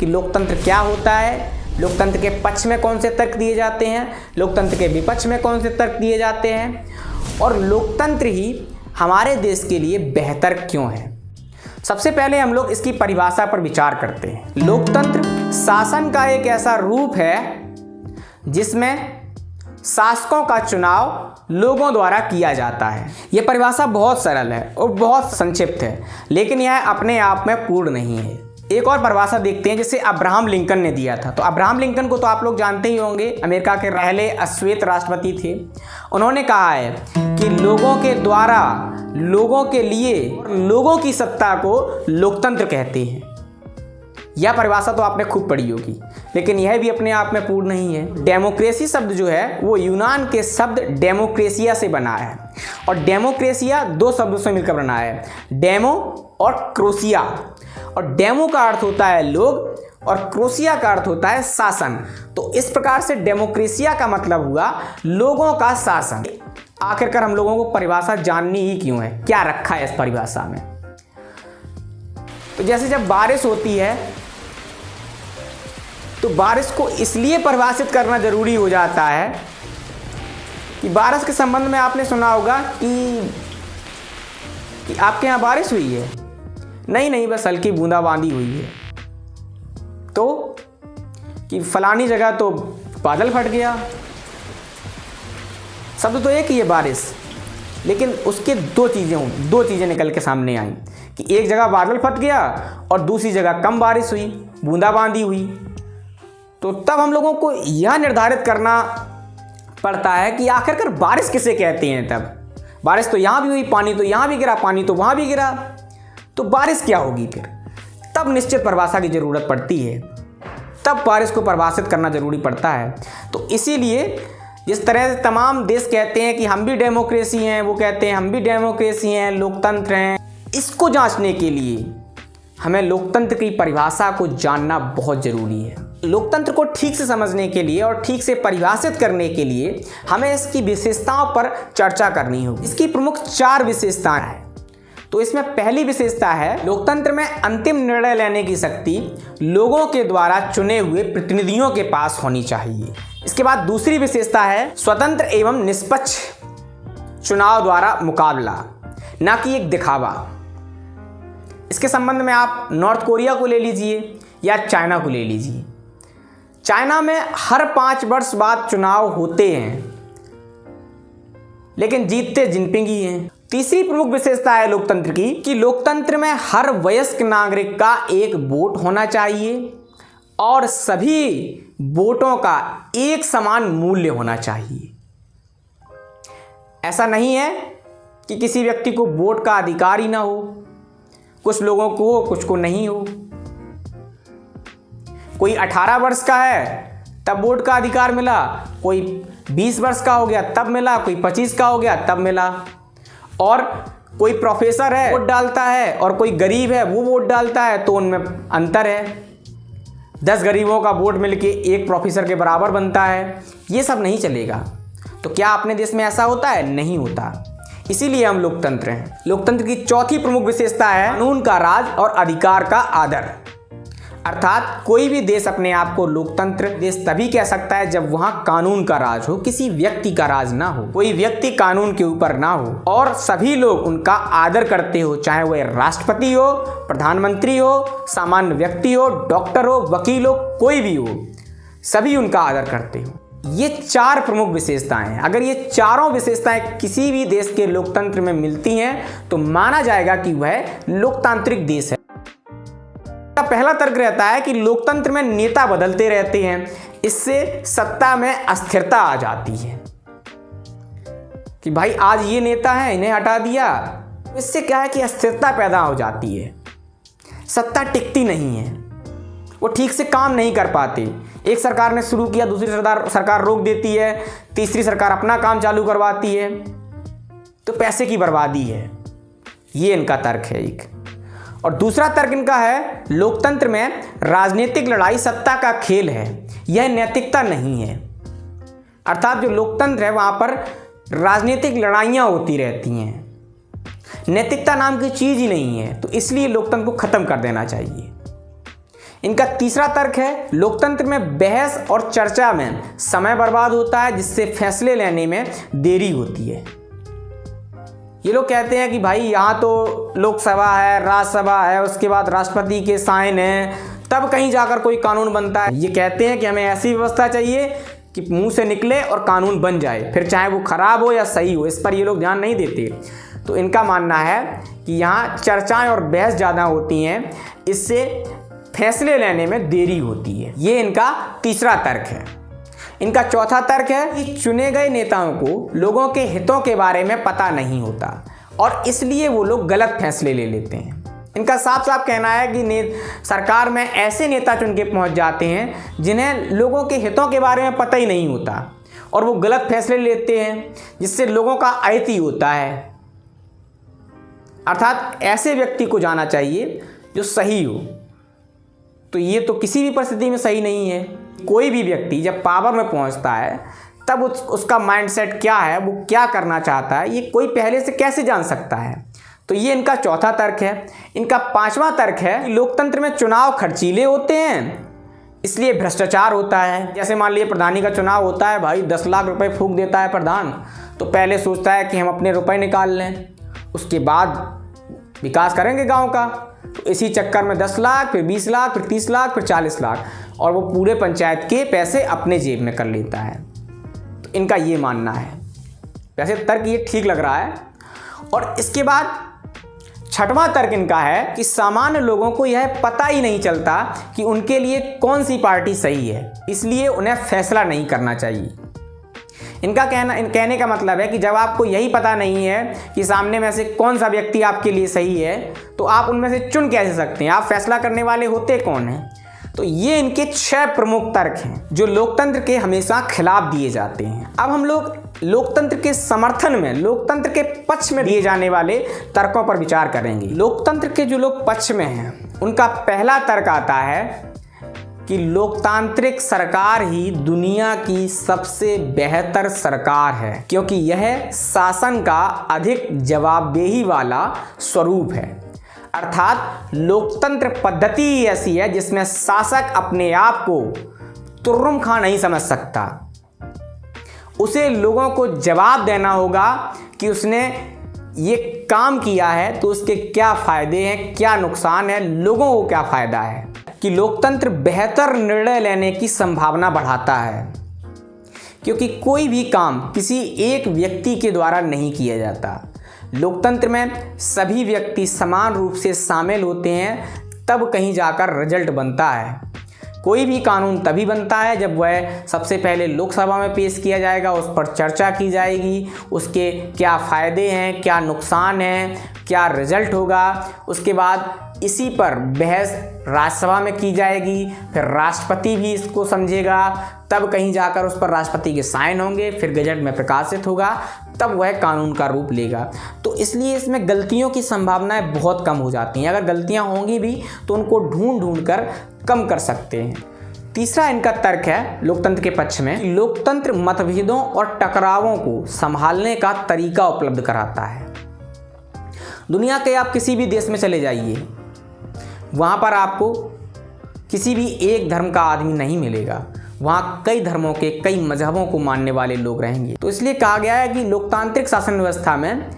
कि लोकतंत्र क्या होता है, लोकतंत्र के पक्ष में कौन से तर्क दिए जाते हैं, लोकतंत्र के विपक्ष में कौन से तर्क दिए जाते हैं, और लोकतंत्र ही हमारे देश के लिए बेहतर क्यों है। सबसे पहले हम लोग इसकी परिभाषा पर विचार करते हैं। लोकतंत्र शासन का एक ऐसा रूप है जिसमें शासकों का चुनाव लोगों द्वारा किया जाता है। यह परिभाषा बहुत सरल है और बहुत संक्षिप्त है, लेकिन यह अपने आप में पूर्ण नहीं है। एक और परिभाषा देखते हैं जिसे अब्राहम लिंकन ने दिया था। तो अब्राहम लिंकन को तो आप लोग जानते ही होंगे, अमेरिका के पहले अश्वेत राष्ट्रपति थे। उन्होंने कहा है कि लोगों के द्वारा लोगों के लिए लोगों की सत्ता को लोकतंत्र कहते हैं। यह परिभाषा तो आपने खूब पढ़ी होगी, लेकिन यह भी अपने आप में पूर्ण नहीं है। डेमोक्रेसी शब्द जो है वो यूनान के शब्द डेमोक्रेसिया से बना है, और डेमोक्रेसिया दो शब्दों से मिलकर बना है, डेमो और क्रोसिया। और डेमो का अर्थ होता है लोग और क्रोसिया का अर्थ होता है शासन। तो इस प्रकार से डेमोक्रेसिया का मतलब हुआ लोगों का शासन। आखिरकार हम लोगों को परिभाषा जाननी ही क्यों है, क्या रखा है इस परिभाषा में। तो जैसे जब बारिश होती है तो बारिश को इसलिए परिभाषित करना जरूरी हो जाता है कि बारिश के संबंध में आपने सुना होगा कि आपके यहाँ बारिश हुई है, नहीं बस हल्की बूंदाबांदी हुई है। तो कि फलानी जगह तो बादल फट गया, शब्द तो एक ही है बारिश, लेकिन उसके दो चीज़ें निकल के सामने आई कि एक जगह बादल फट गया और दूसरी जगह कम बारिश हुई, बूंदाबांदी हुई। तो तब हम लोगों को यह निर्धारित करना पड़ता है कि आखिरकार बारिश किसे कहते हैं। तब बारिश तो यहाँ भी हुई, पानी तो यहाँ भी गिरा, पानी तो वहाँ भी गिरा, तो बारिश क्या होगी फिर। तब निश्चित परिभाषा की ज़रूरत पड़ती है, तब बारिश को परिभाषित करना ज़रूरी पड़ता है। तो इसीलिए जिस तरह से तमाम देश कहते हैं कि हम भी डेमोक्रेसी हैं, वो कहते हैं हम भी डेमोक्रेसी हैं, लोकतंत्र हैं, इसको जांचने के लिए हमें लोकतंत्र की परिभाषा को जानना बहुत ज़रूरी है। लोकतंत्र को ठीक से समझने के लिए और ठीक से परिभाषित करने के लिए हमें इसकी विशेषताओं पर चर्चा करनी होगी। इसकी प्रमुख 4 विशेषताएं हैं। तो इसमें पहली विशेषता है लोकतंत्र में अंतिम निर्णय लेने की शक्ति लोगों के द्वारा चुने हुए प्रतिनिधियों के पास होनी चाहिए। इसके बाद दूसरी विशेषता है स्वतंत्र एवं निष्पक्ष चुनाव द्वारा मुकाबला, ना कि एक दिखावा। इसके संबंध में आप नॉर्थ कोरिया को ले लीजिए या चाइना को ले लीजिए। चाइना में हर 5 वर्ष बाद चुनाव होते हैं, लेकिन जीतते जिनपिंग ही हैं। तीसरी प्रमुख विशेषता है लोकतंत्र की कि लोकतंत्र में हर वयस्क नागरिक का एक वोट होना चाहिए और सभी वोटों का एक समान मूल्य होना चाहिए। ऐसा नहीं है कि किसी व्यक्ति को वोट का अधिकार ही ना हो, कुछ लोगों को हो, कुछ को नहीं हो। कोई 18 वर्ष का है तब वोट का अधिकार मिला, कोई 20 वर्ष का हो गया तब मिला, कोई 25 का हो गया तब मिला। और कोई प्रोफेसर है वोट डालता है और कोई गरीब है वो वोट डालता है, तो उनमें अंतर है। 10 गरीबों का वोट मिलके एक प्रोफेसर के बराबर बनता है। ये सब नहीं चलेगा। तो क्या अपने देश में ऐसा होता है? नहीं होता। इसीलिए हम लोकतंत्र हैं। लोकतंत्र की चौथी प्रमुख विशेषता है कानून का राज और अधिकार का आदर। अर्थात कोई भी देश अपने आप को लोकतंत्र देश तभी कह सकता है जब वहां कानून का राज हो, किसी व्यक्ति का राज ना हो, कोई व्यक्ति कानून के ऊपर ना हो और सभी लोग उनका आदर करते हो, चाहे वह राष्ट्रपति हो, प्रधानमंत्री हो, सामान्य व्यक्ति हो, डॉक्टर हो, वकील हो, कोई भी हो, सभी उनका आदर करते हो। ये 4 प्रमुख विशेषताएं हैं। अगर ये चारों विशेषताएं किसी भी देश के लोकतंत्र में मिलती हैं तो माना जाएगा कि वह लोकतांत्रिक देश है। पहला तर्क रहता है कि लोकतंत्र में नेता बदलते रहते हैं, इससे सत्ता में अस्थिरता आ जाती है कि भाई आज ये नेता है, इन्हें हटा दिया। इससे क्या है कि अस्थिरता पैदा हो जाती है, सत्ता टिकती नहीं है, वो ठीक से काम नहीं कर पाते। एक सरकार ने शुरू किया, दूसरी सरकार रोक देती है, तीसरी सरकार अपना काम चालू करवाती है, तो पैसे की बर्बादी है। ये इनका तर्क है एक। और दूसरा तर्क इनका है लोकतंत्र में राजनीतिक लड़ाई सत्ता का खेल है, यह नैतिकता नहीं है। अर्थात जो लोकतंत्र है वहां पर राजनीतिक लड़ाइयाँ होती रहती हैं, नैतिकता नाम की चीज़ ही नहीं है। तो इसलिए लोकतंत्र को ख़त्म कर देना चाहिए। इनका तीसरा तर्क है, लोकतंत्र में बहस और चर्चा में समय बर्बाद होता है, जिससे फैसले लेने में देरी होती है। ये लोग कहते हैं कि भाई यहाँ तो लोकसभा है, राज्यसभा है, उसके बाद राष्ट्रपति के साइन हैं, तब कहीं जाकर कोई कानून बनता है। ये कहते हैं कि हमें ऐसी व्यवस्था चाहिए कि मुंह से निकले और कानून बन जाए, फिर चाहे वो खराब हो या सही हो, इस पर ये लोग ध्यान नहीं देते। तो इनका मानना है कि यहाँ चर्चाएं और बहस ज़्यादा होती हैं, इससे फैसले लेने में देरी होती है। ये इनका तीसरा तर्क है। इनका चौथा तर्क है कि चुने गए नेताओं को लोगों के हितों के बारे में पता नहीं होता और इसलिए वो लोग गलत फैसले ले लेते हैं। इनका साफ साफ कहना है कि सरकार में ऐसे नेता चुन के पहुंच जाते हैं जिन्हें लोगों के हितों के बारे में पता ही नहीं होता और वो गलत फैसले लेते हैं, जिससे लोगों का अहित ही होता है। अर्थात ऐसे व्यक्ति को जाना चाहिए जो सही हो। तो ये तो किसी भी परिस्थिति में सही नहीं है। कोई भी व्यक्ति जब पावर में पहुंचता है तब उसका माइंडसेट क्या है, वो क्या करना चाहता है, ये कोई पहले से कैसे जान सकता है। तो ये इनका चौथा तर्क है। इनका पांचवा तर्क है कि लोकतंत्र में चुनाव खर्चीले होते हैं, इसलिए भ्रष्टाचार होता है। जैसे मान लीजिए प्रधानी का चुनाव होता है, भाई 10 लाख रुपए फूंक देता है प्रधान, तो पहले सोचता है कि हम अपने रुपए निकाल लें, उसके बाद विकास करेंगे गांव का। तो इसी चक्कर में 10 लाख, फिर 20 लाख, फिर 30 लाख, फिर 40 लाख, और वो पूरे पंचायत के पैसे अपने जेब में कर लेता है। तो इनका ये मानना है। वैसे तर्क ये ठीक लग रहा है। और इसके बाद छठवां तर्क इनका है कि सामान्य लोगों को यह पता ही नहीं चलता कि उनके लिए कौन सी पार्टी सही है, इसलिए उन्हें फैसला नहीं करना चाहिए। इनका कहने का मतलब है कि जब आपको यही पता नहीं है कि सामने में से कौन सा व्यक्ति आपके लिए सही है, तो आप उनमें से चुन कैसे सकते हैं? आप फैसला करने वाले होते कौन हैं? तो ये इनके 6 प्रमुख तर्क हैं जो लोकतंत्र के हमेशा खिलाफ दिए जाते हैं। अब हम लोग लोकतंत्र के समर्थन में, लोकतंत्र के पक्ष में दिए जाने वाले तर्कों पर विचार करेंगे। लोकतंत्र के जो लोग पक्ष में हैं, उनका पहला तर्क आता है कि लोकतांत्रिक सरकार ही दुनिया की सबसे बेहतर सरकार है, क्योंकि यह शासन का अधिक जवाबदेही वाला स्वरूप है। अर्थात लोकतंत्र पद्धति ऐसी है जिसमें शासक अपने आप को तुर्रुम खां नहीं समझ सकता। उसे लोगों को जवाब देना होगा कि उसने ये काम किया है तो उसके क्या फायदे हैं, क्या नुकसान है, लोगों को क्या फायदा है। कि लोकतंत्र बेहतर निर्णय लेने की संभावना बढ़ाता है, क्योंकि कोई भी काम किसी एक व्यक्ति के द्वारा नहीं किया जाता। लोकतंत्र में सभी व्यक्ति समान रूप से शामिल होते हैं, तब कहीं जाकर रिजल्ट बनता है। कोई भी कानून तभी बनता है जब वह सबसे पहले लोकसभा में पेश किया जाएगा, उस पर चर्चा की जाएगी, उसके क्या फ़ायदे हैं, क्या नुकसान हैं, क्या रिजल्ट होगा। उसके बाद इसी पर बहस राज्यसभा में की जाएगी, फिर राष्ट्रपति भी इसको समझेगा, तब कहीं जाकर उस पर राष्ट्रपति के साइन होंगे, फिर गजट में प्रकाशित होगा, तब वह कानून का रूप लेगा। तो इसलिए इसमें गलतियों की संभावनाएं बहुत कम हो जाती हैं। अगर गलतियां होंगी भी तो उनको ढूंढ कर कम कर सकते हैं। तीसरा इनका तर्क है लोकतंत्र के पक्ष में, लोकतंत्र मतभेदों और टकरावों को संभालने का तरीका उपलब्ध कराता है। दुनिया के आप किसी भी देश में चले जाइए, वहाँ पर आपको किसी भी एक धर्म का आदमी नहीं मिलेगा। वहाँ कई धर्मों के, कई मजहबों को मानने वाले लोग रहेंगे। तो इसलिए कहा गया है कि लोकतांत्रिक शासन व्यवस्था में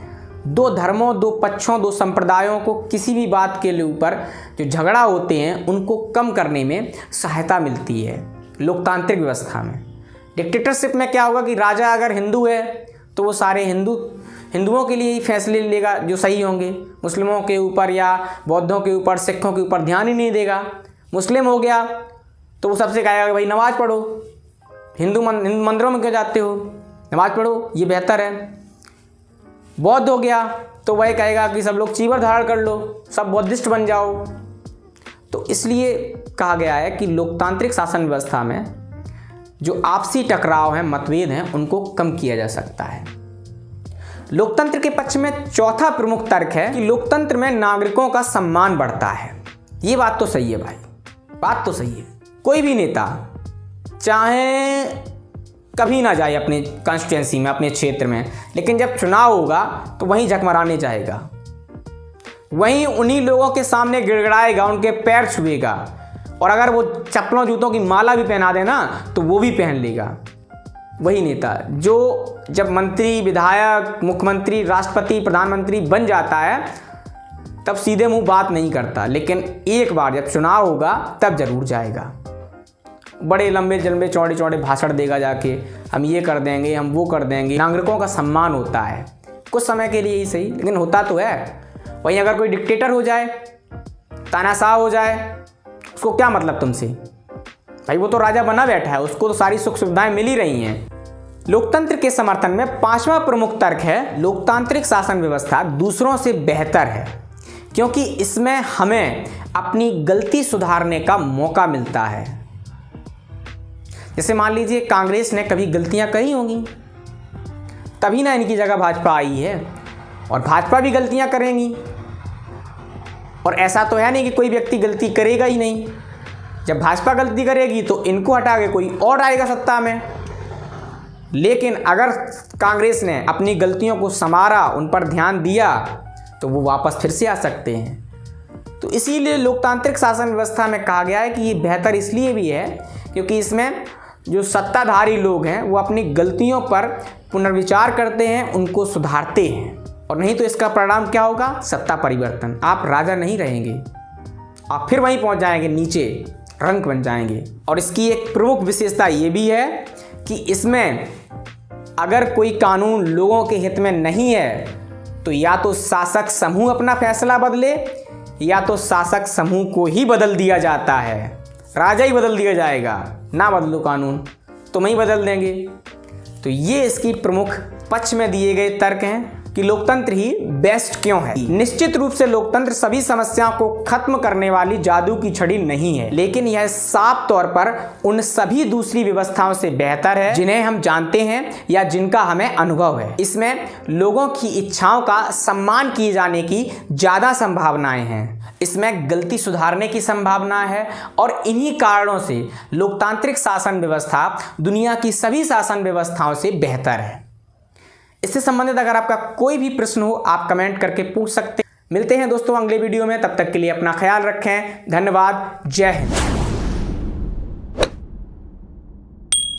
2 धर्मों, 2 पक्षों, 2 संप्रदायों को किसी भी बात के ऊपर जो झगड़ा होते हैं उनको कम करने में सहायता मिलती है लोकतांत्रिक व्यवस्था में। डिक्टेटरशिप में क्या होगा कि राजा अगर हिंदू है तो वो सारे हिंदुओं के लिए ही फैसले लेगा जो सही होंगे, मुस्लिमों के ऊपर या बौद्धों के ऊपर, सिखों के ऊपर ध्यान ही नहीं देगा। मुस्लिम हो गया तो वो सबसे कहेगा कि भाई नमाज़ पढ़ो, हिंदू मंदिरों में क्यों जाते हो, नमाज़ पढ़ो, ये बेहतर है। बौद्ध हो गया तो वह कहेगा कि सब लोग चीवर धारण कर लो, सब बौद्धिस्ट बन जाओ। तो इसलिए कहा गया है कि लोकतांत्रिक शासन व्यवस्था में जो आपसी टकराव हैं, मतभेद हैं, उनको कम किया जा सकता है। लोकतंत्र के पक्ष में चौथा प्रमुख तर्क है कि लोकतंत्र में नागरिकों का सम्मान बढ़ता है। ये बात तो सही है भाई, बात तो सही है। कोई भी नेता चाहे कभी ना जाए अपने कॉन्स्टिट्यूएंसी में, अपने क्षेत्र में, लेकिन जब चुनाव होगा तो वहीं झकमराने जाएगा, वहीं उन्हीं लोगों के सामने गिड़गिड़ाएगा, उनके पैर छुएगा, और अगर वो चप्पलों जूतों की माला भी पहना देना तो वो भी पहन लेगा। वही नेता जो जब मंत्री, विधायक, मुख्यमंत्री, राष्ट्रपति, प्रधानमंत्री बन जाता है तब सीधे मुंह बात नहीं करता, लेकिन एक बार जब चुनाव होगा तब जरूर जाएगा। बड़े लंबे लंबे चौड़े चौड़े भाषण देगा जाके, हम ये कर देंगे, हम वो कर देंगे। नागरिकों का सम्मान होता है कुछ समय के लिए ही सही, लेकिन होता तो है। वहीं अगर कोई डिक्टेटर हो जाए, तानाशाह हो जाए, उसको क्या मतलब तुमसे? भाई वो तो राजा बना बैठा है, उसको तो सारी सुख सुविधाएं मिल ही रही हैं। लोकतंत्र के समर्थन में पांचवा प्रमुख तर्क है, लोकतांत्रिक शासन व्यवस्था दूसरों से बेहतर है क्योंकि इसमें हमें अपनी गलती सुधारने का मौका मिलता है। जैसे मान लीजिए कांग्रेस ने कभी गलतियां करी होंगी, तभी ना इनकी जगह भाजपा आई है, और भाजपा भी गलतियां करेंगी। और ऐसा तो है नहीं कि कोई व्यक्ति गलती करेगा ही नहीं। जब भाजपा गलती करेगी तो इनको हटा के कोई और आएगा सत्ता में। लेकिन अगर कांग्रेस ने अपनी गलतियों को संवारा, उन पर ध्यान दिया, तो वो वापस फिर से आ सकते हैं। तो इसीलिए लोकतांत्रिक शासन व्यवस्था में कहा गया है कि ये बेहतर इसलिए भी है क्योंकि इसमें जो सत्ताधारी लोग हैं वो अपनी गलतियों पर पुनर्विचार करते हैं, उनको सुधारते हैं। और नहीं तो इसका परिणाम क्या होगा? सत्ता परिवर्तन। आप राजा नहीं रहेंगे, आप फिर वहीं पहुंच जाएंगे, नीचे रंक बन जाएंगे। और इसकी एक प्रमुख विशेषता ये भी है कि इसमें अगर कोई कानून लोगों के हित में नहीं है तो या तो शासक समूह अपना फैसला बदले या तो शासक समूह को ही बदल दिया जाता है। राजा ही बदल दिया जाएगा, ना बदलो कानून, तुम ही बदल देंगे। तो ये इसकी प्रमुख पक्ष में दिए गए तर्क हैं कि लोकतंत्र ही बेस्ट क्यों है। निश्चित रूप से लोकतंत्र सभी समस्याओं को खत्म करने वाली जादू की छड़ी नहीं है, लेकिन यह साफ तौर पर उन सभी दूसरी व्यवस्थाओं से बेहतर है जिन्हें हम जानते हैं या जिनका हमें अनुभव है। इसमें लोगों की इच्छाओं का सम्मान किए जाने की ज्यादा संभावनाएं हैं, इसमें गलती सुधारने की संभावना है, और इन्हीं कारणों से लोकतांत्रिक शासन व्यवस्था दुनिया की सभी शासन व्यवस्थाओं से बेहतर है। इससे संबंधित अगर आपका कोई भी प्रश्न हो आप कमेंट करके पूछ सकते हैं। मिलते हैं दोस्तों अगले वीडियो में, तब तक के लिए अपना ख्याल रखें। धन्यवाद। जय हिंद।